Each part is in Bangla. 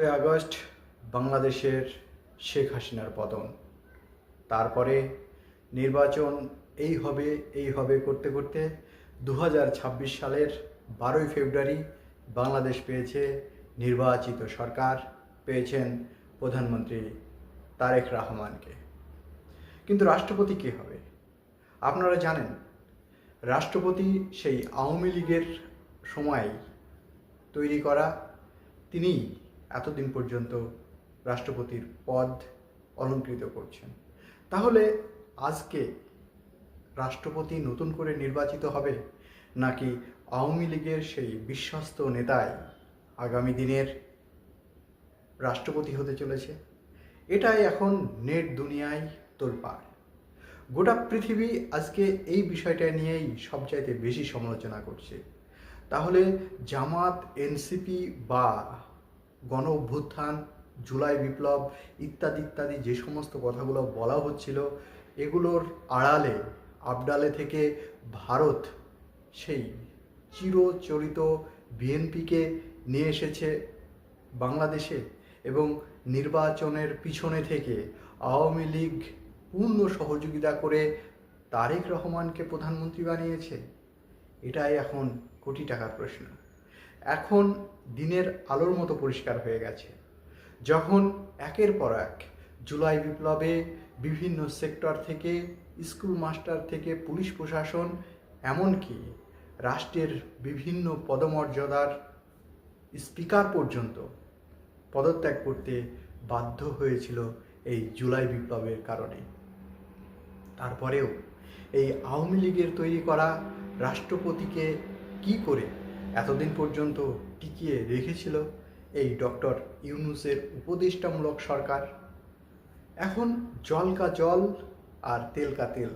আগস্ট বাংলাদেশের শেখ হাসিনার পতন, তারপরে নির্বাচন এই হবে করতে করতে 2026 সালের 12ই ফেব্রুয়ারি বাংলাদেশ পেয়েছে নির্বাচিত সরকার, পেয়েছেন প্রধানমন্ত্রী তারেক রহমানকে। কিন্তু রাষ্ট্রপতি কে হবে? আপনারা জানেন, রাষ্ট্রপতি সেই আওয়ামী লীগের সময় তৈরি করা, তিনিই এতদিন পর্যন্ত রাষ্ট্রপতির পদ অলংকৃত করছেন। তাহলে আজকে রাষ্ট্রপতি নতুন করে নির্বাচিত হবে, নাকি আওয়ামী লীগের সেই বিশ্বস্ত নেতাই আগামী দিনের রাষ্ট্রপতি হতে চলেছে? এটাই এখন নেট দুনিয়ায় তোলপাড়। গোটা পৃথিবী আজকে এই বিষয়টা নিয়েই সবচাইতে বেশি সমালোচনা করছে। তাহলে জামাত, এনসিপি বা গণ অভ্যুত্থান, জুলাই বিপ্লব ইত্যাদি ইত্যাদি যে সমস্ত কথাগুলো বলা হচ্ছিল, এগুলোর আড়ালে আবডালে থেকে ভারত সেই চিরচরিত বিএনপিকে নিয়ে এসেছে বাংলাদেশে, এবং নির্বাচনের পিছনে থেকে আওয়ামী লীগ পূর্ণ সহযোগিতা করে তারেক রহমানকে প্রধানমন্ত্রী বানিয়েছে। এটাই এখন কোটি টাকার প্রশ্ন। এখন দিনের আলোর মতো পরিষ্কার হয়ে গেছে, যখন একের পর এক জুলাই বিপ্লবে বিভিন্ন সেক্টর থেকে, স্কুল মাস্টার থেকে পুলিশ প্রশাসন, এমনকি রাষ্ট্রের বিভিন্ন পদমর্যাদার স্পিকার পর্যন্ত পদত্যাগ করতে বাধ্য হয়েছিল এই জুলাই বিপ্লবের কারণে। তারপরেও এই আওয়ামী লীগের তৈরি করা রাষ্ট্রপতিকে কি করে এতদিন পর্যন্ত টিকিয়ে রেখেছিল এই ডক্টর ইউনূসের উপদেষ্টামূলক সরকার? এখন জল কা জল আর তেল কা তেল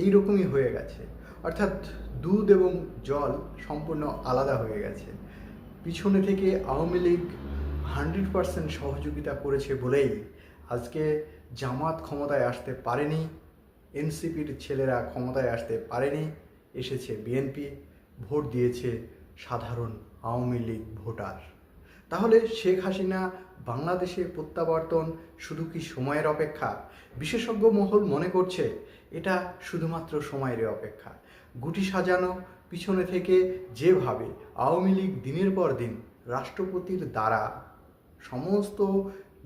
এইরকমই হয়ে গেছে, অর্থাৎ দুধ এবং জল সম্পূর্ণ আলাদা হয়ে গেছে। পিছনে থেকে আওয়ামী লীগ 100% সহযোগিতা করেছে বলেই আজকে জামাত ক্ষমতায় আসতে পারেনি, এনসিপির ছেলেরা ক্ষমতায় আসতে পারেনি, এসেছে বিএনপি, ভোট দিয়েছে সাধারণ আওয়ামী লীগ ভোটার। তাহলে শেখ হাসিনা বাংলাদেশে প্রত্যাবর্তন শুধু কি সময়ের অপেক্ষা? বিশেষজ্ঞ মহল মনে করছে এটা শুধুমাত্র সময়ের অপেক্ষা। গুটি সাজানো পিছনে থেকে যেভাবে আওয়ামী লীগ দিনের পর দিন রাষ্ট্রপতির দ্বারা সমস্ত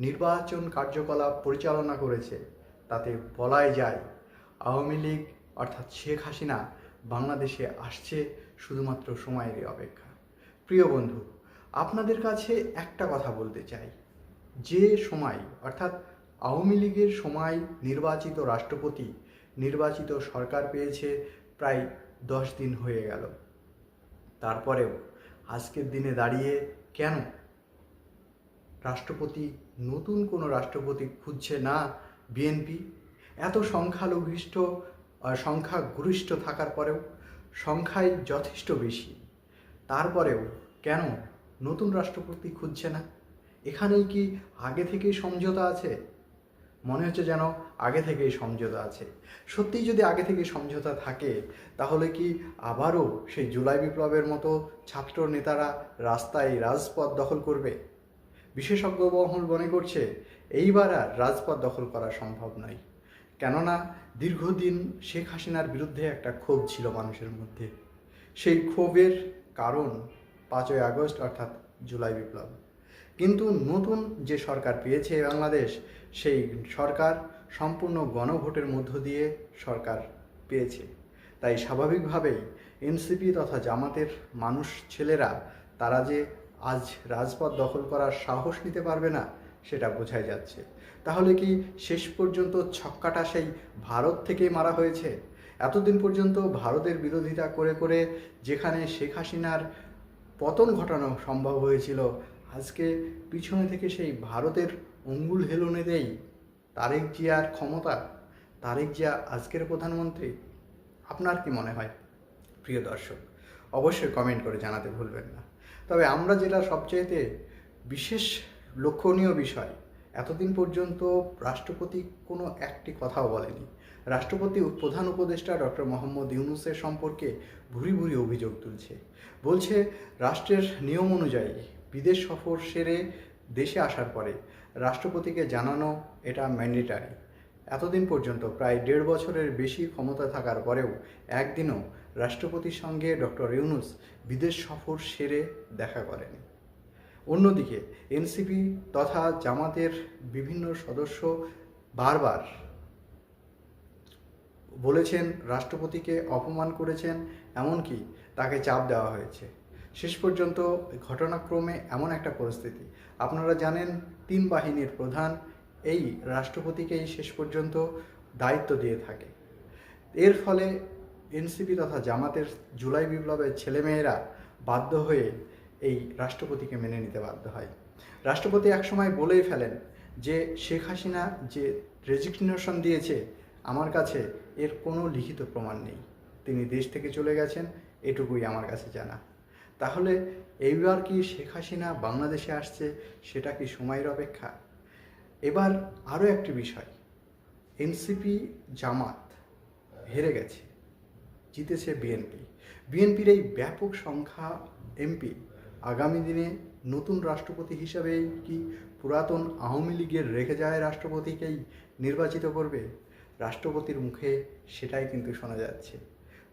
নির্বাচন কার্যকলাপ পরিচালনা করেছে, তাতে বলাই যায় আওয়ামী লীগ অর্থাৎ শেখ হাসিনা বাংলাদেশে আসছে শুধুমাত্র সময়ের অপেক্ষা। প্রিয় বন্ধু, আপনাদের কাছে একটা কথা বলতে চাই, যে সময় অর্থাৎ আওয়ামী লীগের সময় নির্বাচিত রাষ্ট্রপতি, নির্বাচিত সরকার পেয়েছে প্রায় 10 দিন হয়ে গেল, তারপরেও আজকের দিনে দাঁড়িয়ে কেন রাষ্ট্রপতি, নতুন কোনো রাষ্ট্রপতি খুঁজছে না বিএনপি? এত সংখ্যাগরিষ্ঠ থাকার পরেও, সংখ্যায় যথেষ্ট বেশি, তারপরেও কেন নতুন রাষ্ট্রপতি খুঁজছে না? এখানেই কি আগে থেকেই সমঝোতা আছে? মনে হচ্ছে যেন আগে থেকেই সমঝোতা আছে। সত্যিই যদি আগে থেকে সমঝোতা থাকে, তাহলে কি আবারও সেই জুলাই বিপ্লবের মতো ছাত্র নেতারা রাস্তায় রাজপথ দখল করবে? বিশেষজ্ঞ মহল মনে করছে এইবার আর রাজপথ দখল করা সম্ভব নয়। কেননা দীর্ঘদিন শেখ হাসিনার বিরুদ্ধে একটা ক্ষোভ ছিল মানুষের মধ্যে। সেই ক্ষোভের কারণ 5ই আগস্ট অর্থাৎ জুলাই বিপ্লব। কিন্তু নতুন যে সরকার পেয়েছে বাংলাদেশ, সেই সরকার সম্পূর্ণ গণভোটের মধ্য দিয়ে সরকার পেয়েছে। তাই স্বাভাবিকভাবেই এনসিপি তথা জামাতের ছেলেরা তারা যে আজ রাজপথ দখল করার সাহস নিতে পারবে না, সেটা বোঝাই যাচ্ছে। তাহলে কি শেষ পর্যন্ত ছক্কাটা সেই ভারত থেকেই মারা হয়েছে? এতদিন পর্যন্ত ভারতের বিরোধিতা করে করে যেখানে শেখ হাসিনার পতন ঘটানো সম্ভব হয়েছিল, আজকে পিছনে থেকে সেই ভারতের অঙ্গুল হেলনেতেই তারেক জিয়ার ক্ষমতা, তারেক জিয়া আজকের প্রধানমন্ত্রী। আপনার কি মনে হয় প্রিয় দর্শক? অবশ্যই কমেন্ট করে জানাতে ভুলবেন না। তবে আমরা যেটা সবচাইতে বিশেষ লক্ষণীয় বিষয়, এতদিন পর্যন্ত রাষ্ট্রপতি কোনো একটি কথাও বলেনি। রাষ্ট্রপতি প্রধান উপদেষ্টা ডক্টর মোহাম্মদ ইউনূসের সম্পর্কে ভুরি ভুরি অভিযোগ তুলছে। বলছে রাষ্ট্রের নিয়ম অনুযায়ী বিদেশ সফর সেরে দেশে আসার পরে রাষ্ট্রপতিকে জানানো এটা ম্যান্ডেটারি। এতদিন পর্যন্ত প্রায় 1.5 বছরের বেশি ক্ষমতা থাকার পরেও একদিনও রাষ্ট্রপতির সঙ্গে ডক্টর ইউনূস বিদেশ সফর সেরে দেখা করেনি। অন্যদিকে এনসিপি তথা জামাতের বিভিন্ন সদস্য বারবার বলেছেন রাষ্ট্রপতিকে অপমান করেছেন, এমনকি তাকে চাপ দেওয়া হয়েছে। শেষ পর্যন্ত ঘটনাক্রমে এমন একটা পরিস্থিতি, আপনারা জানেন 3 বাহিনীর প্রধান এই রাষ্ট্রপতিকেই শেষ পর্যন্ত দায়িত্ব দিয়ে থাকে। এর ফলে এনসিপি তথা জামাতের জুলাই বিপ্লবের ছেলেমেয়েরা বাধ্য হয়ে এই রাষ্ট্রপতিকে মেনে নিতে বাধ্য হয়। রাষ্ট্রপতি একসময় বলেই ফেলেন যে শেখ হাসিনা যে রেজিগনেশন দিয়েছে, আমার কাছে এর কোনো লিখিত প্রমাণ নেই, তিনি দেশ থেকে চলে গেছেন, এটুকুই আমার কাছে জানা। তাহলে এইবার কি শেখ হাসিনা বাংলাদেশে আসছে, সেটা কি সময়ের অপেক্ষা? এবার আরও একটি বিষয়, এনসিপি জামাত হেরে গেছে, জিতেছে বিএনপি। বিএনপির এই ব্যাপক সংখ্যা এমপি আগামী দিনে নতুন রাষ্ট্রপতি হিসাবে কি পুরাতন আওয়ামী লীগের রেখে যাওয়া রাষ্ট্রপতিকেই নির্বাচিত করবে? রাষ্ট্রপতির মুখে সেটাই কিন্তু শোনা যাচ্ছে।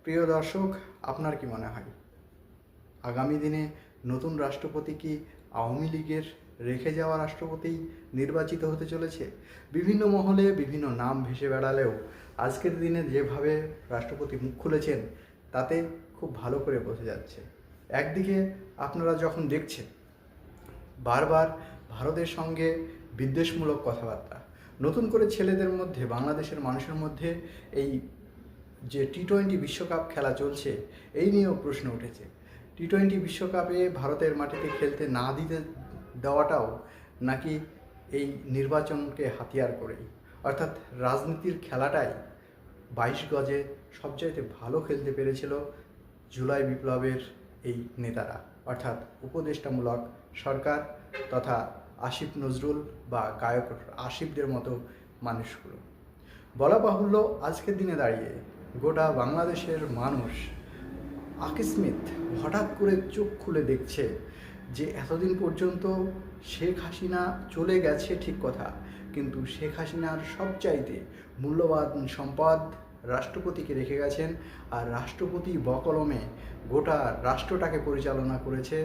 প্রিয় দর্শক, আপনার কি মনে হয় আগামী দিনে নতুন রাষ্ট্রপতি কি আওয়ামী লীগের রেখে যাওয়া রাষ্ট্রপতি নির্বাচিত হতে চলেছে? বিভিন্ন মহলে বিভিন্ন নাম ভেসে বেড়ালেও আজকের দিনে যেভাবে রাষ্ট্রপতি মুখ খুলেছেন তাতে খুব ভালো করে বোঝা যাচ্ছে। একদিকে আপনারা যখন দেখছেন বারবার ভারতের সঙ্গে বিদ্বেষমূলক কথাবার্তা, নতুন করে ছেলেদের মধ্যে, বাংলাদেশের মানুষের মধ্যে এই যে টি-20 বিশ্বকাপ খেলা চলছে এই নিয়েও প্রশ্ন উঠেছে। টি-20 বিশ্বকাপে ভারতের মাটিতে খেলতে না দিতে দেওয়াটাও নাকি এই নির্বাচনকে হাতিয়ার করেই, অর্থাৎ রাজনীতির খেলাটাই 22 গজে সবচাইতে ভালো খেলতে পেরেছিল জুলাই বিপ্লবের এই নেতারা, অর্থাৎ উপদেষ্টামূলক সরকার তথা আসিফ নজরুল বা গায়ক আসিফদের মতো মানুষগুলো। বলা বাহুল্য আজকের দিনে দাঁড়িয়ে গোটা বাংলাদেশের মানুষ আকস্মিক হঠাৎ করে চোখ খুলে দেখছে যে এতদিন পর্যন্ত শেখ হাসিনা চলে গেছে ঠিক কথা, কিন্তু শেখ হাসিনার সবচাইতে মূল্যবান সম্পদ রাষ্ট্রপতিকে রেখে গেছেন, আর রাষ্ট্রপতি বকলমে গোটা রাষ্ট্রটাকে পরিচালনা করেছে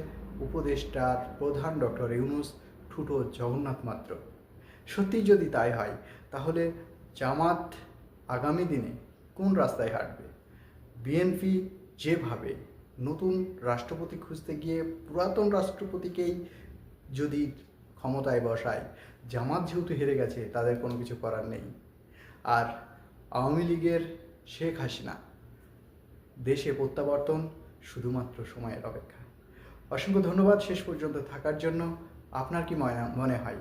উপদেষ্টার প্রধান ডক্টর ইউনূস ঠুটো জগন্নাথ মাত্র। সত্যি যদি তাই হয় তাহলে জামাত আগামী দিনে কোন রাস্তায় হাঁটবে? বিএনপি যেভাবে নতুন রাষ্ট্রপতি খুঁজতে গিয়ে পুরাতন রাষ্ট্রপতিকেই যদি ক্ষমতায় বসায়, জামাত যেহেতু হেরে গেছে তাদের কোনো কিছু করার নেই, আর আওয়ামী লীগের শেখ হাসিনা দেশে প্রত্যাবর্তন শুধুমাত্র সময়ের অপেক্ষা। অসংখ্য ধন্যবাদ শেষ পর্যন্ত থাকার জন্য। আপনার কি মনে হয়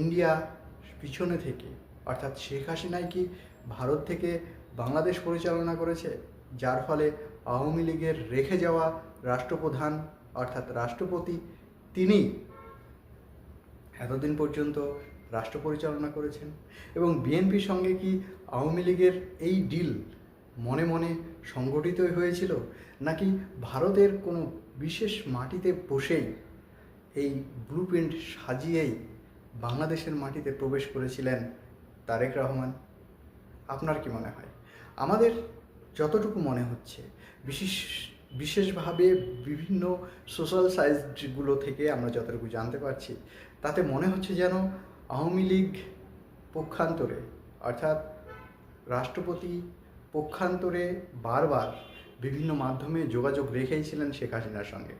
ইন্ডিয়া পিছনে থেকে, অর্থাৎ শেখ হাসিনাই কি ভারত থেকে বাংলাদেশ পরিচালনা করেছে, যার ফলে আওয়ামী লীগের রেখে যাওয়া রাষ্ট্রপ্রধান অর্থাৎ রাষ্ট্রপতি তিনি এতদিন পর্যন্ত রাষ্ট্র পরিচালনা করেছেন? এবং বিএনপির সঙ্গে কি আওয়ামী লীগের এই ডিল মনে মনে সংগঠিতই হয়েছিল, নাকি ভারতের কোনো বিশেষ মাটিতে বসেই এই ব্লুপ্রিন্ট সাজিয়েই বাংলাদেশের মাটিতে প্রবেশ করেছিলেন তারেক রহমান? আপনার কি মনে হয়? আমাদের যতটুকু মনে হচ্ছে, বিশেষভাবে বিভিন্ন সোশ্যাল সাইটগুলো থেকে আমরা যতটুকু জানতে পারছি, তাতে মনে হচ্ছে যেন আওয়ামী লীগ পক্ষান্তরে, অর্থাৎ রাষ্ট্রপতি পক্ষান্তরে বারবার বিভিন্ন মাধ্যমে যোগাযোগ রেখেইছিলেন শেখ হাসিনার সঙ্গে,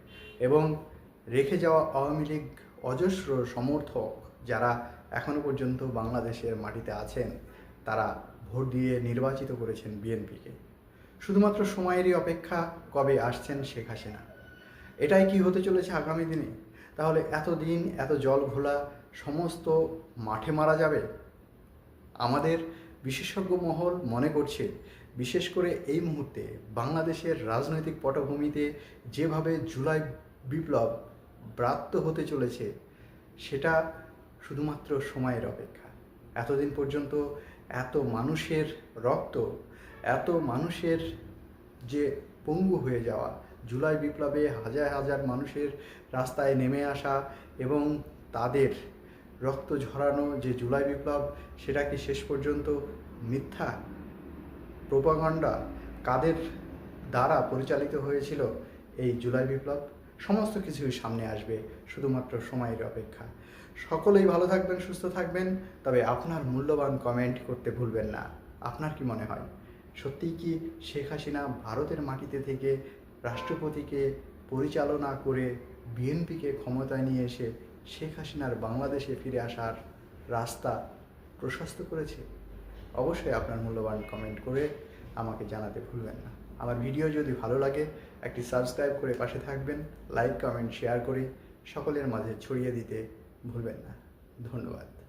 এবং রেখে যাওয়া আওয়ামী লীগ অজস্র সমর্থক যারা এখনও পর্যন্ত বাংলাদেশের মাটিতে আছেন, তারা ভোট দিয়ে নির্বাচিত করেছেন বিএনপিকে। শুধুমাত্র সময়েরই অপেক্ষা কবে আসছেন শেখ হাসিনা। এটাই কি হতে চলেছে আগামী দিনে? তাহলে এতদিন এত জল ঘোলা সমস্ত মাঠে মারা যাবে? আমাদের বিশেষজ্ঞ মহল মনে করছে, বিশেষ করে এই মুহূর্তে বাংলাদেশের রাজনৈতিক পটভূমিতে যেভাবে জুলাই বিপ্লব ব্রাত্য হতে চলেছে, সেটা শুধুমাত্র সময়ের অপেক্ষা। এতদিন পর্যন্ত এত মানুষের রক্ত, এত মানুষের যে পঙ্গু হয়ে যাওয়া, জুলাই বিপ্লবে হাজার হাজার মানুষের রাস্তায় নেমে আসা এবং তাদের রক্ত ঝরানো যে জুলাই বিপ্লব, সেটা কি শেষ পর্যন্ত মিথ্যা প্রোপাগান্ডা? কাদের দ্বারা পরিচালিত হয়েছিল এই জুলাই বিপ্লব? সমস্ত কিছুই সামনে আসবে, শুধুমাত্র সময়ের অপেক্ষা। সকলেই ভালো থাকবেন, সুস্থ থাকবেন, তবে আপনার মূল্যবান কমেন্ট করতে ভুলবেন না। আপনার কি মনে হয়, সত্যিই কি শেখ হাসিনা ভারতের মাটিতে থেকে রাষ্ট্রপতিকে পরিচালনা করে বিএনপিকে ক্ষমতায় নিয়ে এসে শেখ হাসিনার বাংলাদেশে ফিরে আসার রাস্তা প্রশস্ত করেছে? অবশ্যই আপনার মূল্যবান কমেন্ট করে আমাকে জানাতে ভুলবেন না। আমার ভিডিও যদি ভালো লাগে একটি সাবস্ক্রাইব করে পাশে থাকবেন, লাইক কমেন্ট শেয়ার করে সকলের মাঝে ছড়িয়ে দিতে ভুলবেন না। ধন্যবাদ।